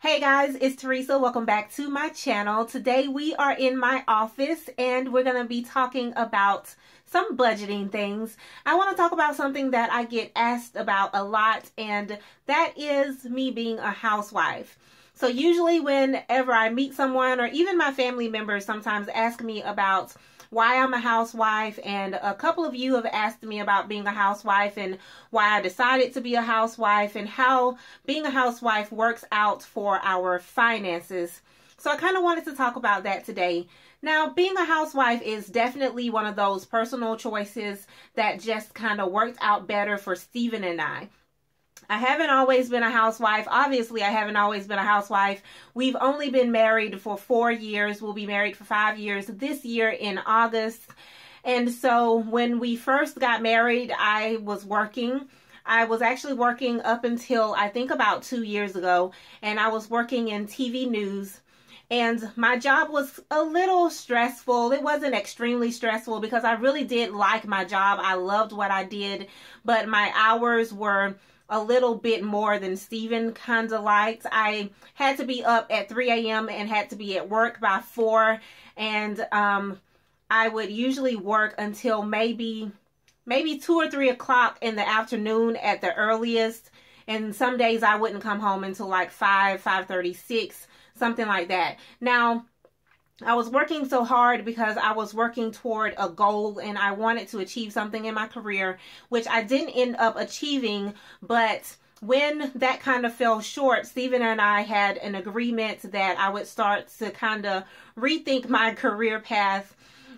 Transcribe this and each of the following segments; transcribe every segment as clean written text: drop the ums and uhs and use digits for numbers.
Hey guys, it's Teresa. Welcome back to my channel. Today we are in my office and we're going to be talking about some budgeting things. I want to talk about something that I get asked about a lot, and that is me being a housewife. So usually whenever I meet someone, or even my family members sometimes ask me about why I'm a housewife, and a couple of you have asked me about being a housewife and why I decided to be a housewife and how being a housewife works out for our finances. So I kind of wanted to talk about that today. Now, being a housewife is definitely one of those personal choices that just kind of worked out better for Steven and I. I haven't always been a housewife. Obviously, I haven't always been a housewife. We've only been married for 4 years. We'll be married for 5 years this year in August. And so when we first got married, I was working. I was actually working up until I think about 2 years ago. And I was working in TV news. And my job was a little stressful. It wasn't extremely stressful because I really did like my job. I loved what I did. But my hours were a little bit more than Steven kind of liked. I had to be up at 3 a.m. and had to be at work by 4. And I would usually work until maybe 2 or 3 o'clock in the afternoon at the earliest. And some days I wouldn't come home until like 5:36, something like that. Now, I was working so hard because I was working toward a goal and I wanted to achieve something in my career, which I didn't end up achieving. But when that kind of fell short, Steven and I had an agreement that I would start to kind of rethink my career path,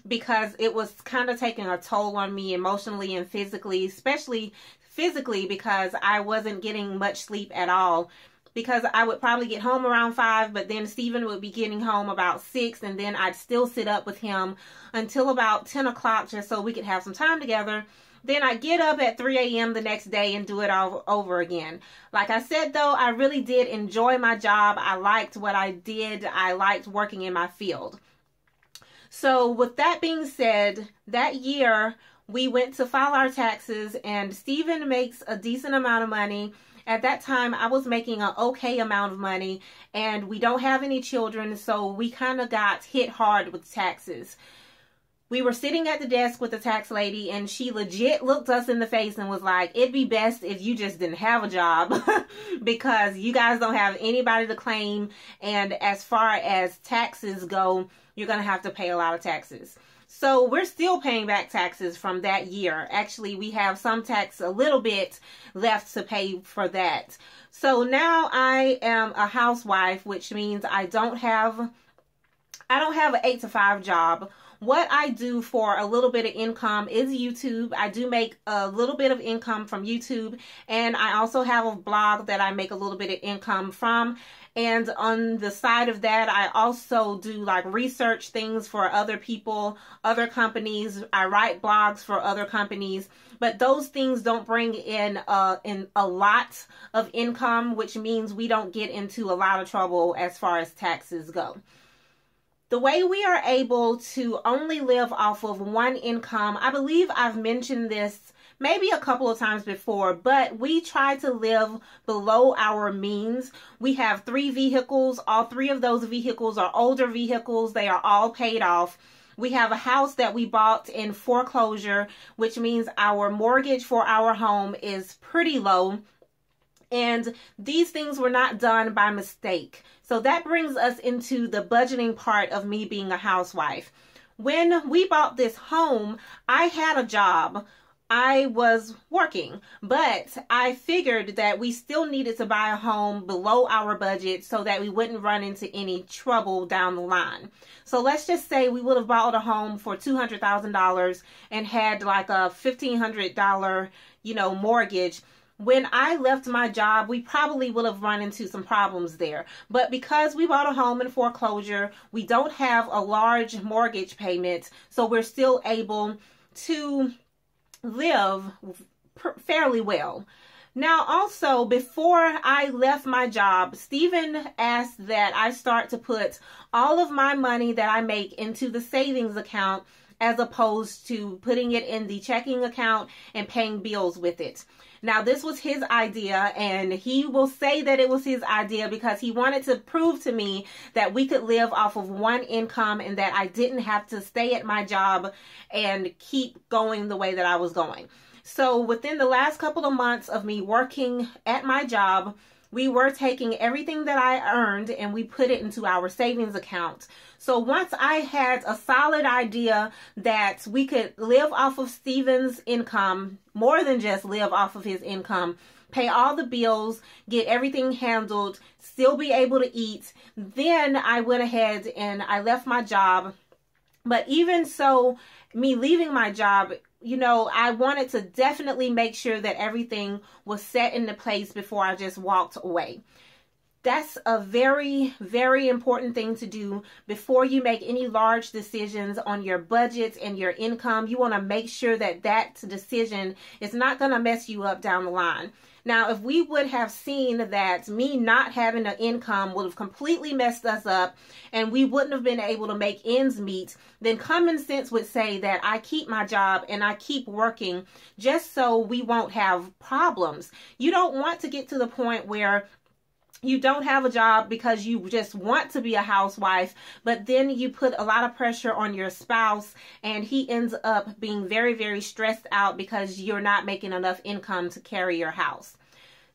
because it was kind of taking a toll on me emotionally and physically, especially physically, because I wasn't getting much sleep at all. Because I would probably get home around 5, but then Steven would be getting home about 6, and then I'd still sit up with him until about 10 o'clock just so we could have some time together. Then I'd get up at 3 a.m. the next day and do it all over again. Like I said, though, I really did enjoy my job. I liked what I did. I liked working in my field. So with that being said, that year we went to file our taxes, and Steven makes a decent amount of money. At that time, I was making an okay amount of money, and we don't have any children, so we kind of got hit hard with taxes. We were sitting at the desk with the tax lady, and she legit looked us in the face and was like, it'd be best if you just didn't have a job because you guys don't have anybody to claim, and as far as taxes go, you're going to have to pay a lot of taxes. So we're still paying back taxes from that year. Actually, we have some tax, a little bit left to pay for that. So now I am a housewife, which means I don't have an 8 to 5 job. What I do for a little bit of income is YouTube. I do make a little bit of income from YouTube, and I also have a blog that I make a little bit of income from. And on the side of that, I also do like research things for other people, other companies. I write blogs for other companies, but those things don't bring in a lot of income, which means we don't get into a lot of trouble as far as taxes go. The way we are able to only live off of one income, I believe I've mentioned this maybe a couple of times before, but we try to live below our means. We have 3 vehicles. All 3 of those vehicles are older vehicles. They are all paid off. We have a house that we bought in foreclosure, which means our mortgage for our home is pretty low. And these things were not done by mistake. So that brings us into the budgeting part of me being a housewife. When we bought this home, I had a job. I was working, but I figured that we still needed to buy a home below our budget so that we wouldn't run into any trouble down the line. So let's just say we would have bought a home for $200,000 and had like a $1,500, mortgage. When I left my job, we probably would have run into some problems there. But because we bought a home in foreclosure, we don't have a large mortgage payment, so we're still able to live fairly well. Now, also, before I left my job, Steven asked that I start to put all of my money that I make into the savings account as opposed to putting it in the checking account and paying bills with it. Now, this was his idea, and he will say that it was his idea because he wanted to prove to me that we could live off of one income and that I didn't have to stay at my job and keep going the way that I was going. So within the last couple of months of me working at my job, we were taking everything that I earned and we put it into our savings account. So once I had a solid idea that we could live off of Steven's income, more than just live off of his income, pay all the bills, get everything handled, still be able to eat, then I went ahead and I left my job. But even so, me leaving my job, you know, I wanted to definitely make sure that everything was set into place before I just walked away. That's a very, very important thing to do before you make any large decisions on your budget and your income. You want to make sure that that decision is not going to mess you up down the line. Now, if we would have seen that me not having an income would have completely messed us up and we wouldn't have been able to make ends meet, then common sense would say that I keep my job and I keep working just so we won't have problems. You don't want to get to the point where you don't have a job because you just want to be a housewife, but then you put a lot of pressure on your spouse and he ends up being very, very stressed out because you're not making enough income to carry your house.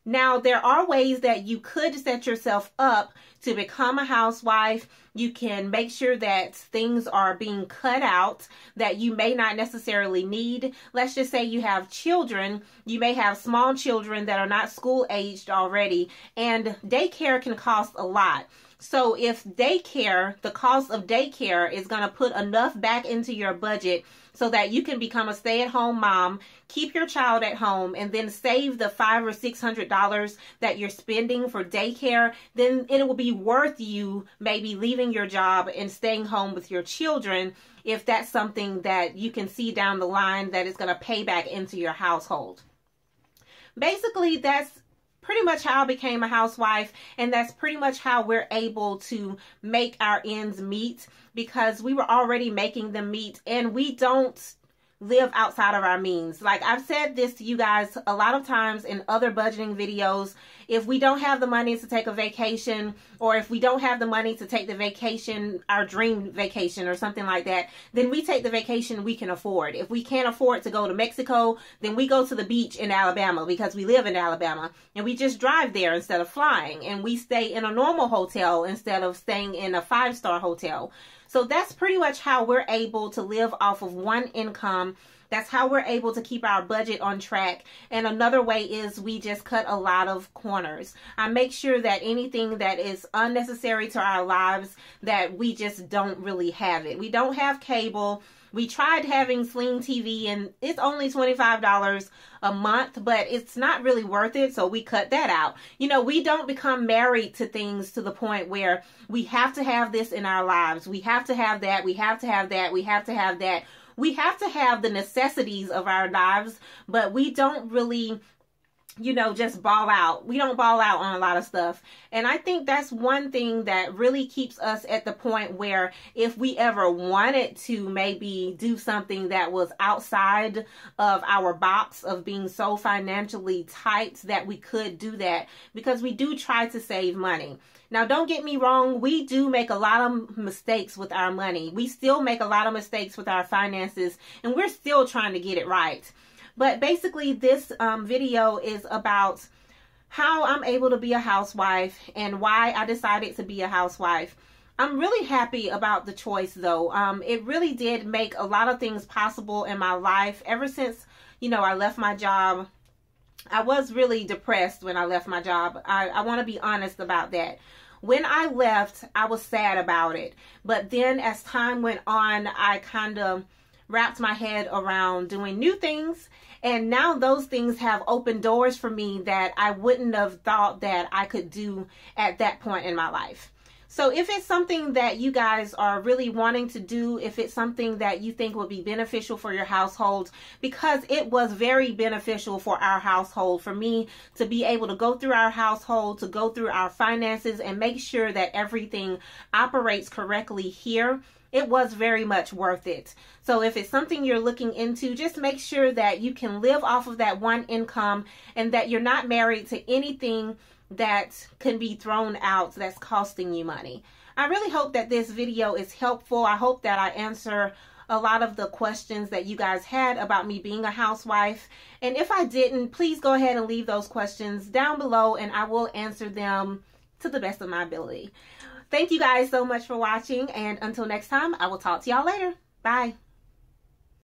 Now, there are ways that you could set yourself up to become a housewife. You can make sure that things are being cut out that you may not necessarily need. Let's just say you have children. You may have small children that are not school aged already, and daycare can cost a lot. So if daycare, the cost of daycare is going to put enough back into your budget so that you can become a stay-at-home mom, keep your child at home, and then save the $500 or $600 that you're spending for daycare, then it will be worth you maybe leaving your job and staying home with your children if that's something that you can see down the line that is going to pay back into your household. Basically, that's pretty much how I became a housewife, and that's pretty much how we're able to make our ends meet because we were already making them meet and we don't live outside of our means. Like I've said this to you guys a lot of times in other budgeting videos. If we don't have the money to take a vacation, or if we don't have the money to take the vacation, our dream vacation or something like that, then we take the vacation we can afford. If we can't afford to go to Mexico, then we go to the beach in Alabama because we live in Alabama and we just drive there instead of flying, and we stay in a normal hotel instead of staying in a 5-star hotel. So that's pretty much how we're able to live off of one income. That's how we're able to keep our budget on track. And another way is we just cut a lot of corners. I make sure that anything that is unnecessary to our lives, that we just don't really have it. We don't have cable. We tried having Sling TV and it's only $25 a month, but it's not really worth it, so we cut that out. You know, we don't become married to things to the point where we have to have this in our lives. We have to have that. We have to have that. We have to have that. We have to have the necessities of our lives, but we don't really, you know, just ball out. We don't ball out on a lot of stuff. And I think that's one thing that really keeps us at the point where if we ever wanted to maybe do something that was outside of our box of being so financially tight, that we could do that, because we do try to save money. Now, don't get me wrong. We do make a lot of mistakes with our money. We still make a lot of mistakes with our finances, and we're still trying to get it right. But basically, this video is about how I'm able to be a housewife and why I decided to be a housewife. I'm really happy about the choice, though. It really did make a lot of things possible in my life. Ever since, you know, I left my job, I was really depressed when I left my job. I want to be honest about that. When I left, I was sad about it. But then as time went on, I kind of wrapped my head around doing new things. And now those things have opened doors for me that I wouldn't have thought that I could do at that point in my life. So if it's something that you guys are really wanting to do, if it's something that you think would be beneficial for your household, because it was very beneficial for our household, for me to be able to go through our household, to go through our finances and make sure that everything operates correctly here, it was very much worth it. So if it's something you're looking into, just make sure that you can live off of that one income and that you're not married to anything that can be thrown out that's costing you money. I really hope that this video is helpful. I hope that I answer a lot of the questions that you guys had about me being a housewife. And if I didn't, please go ahead and leave those questions down below and I will answer them to the best of my ability. Thank you guys so much for watching, and until next time, I will talk to y'all later. Bye.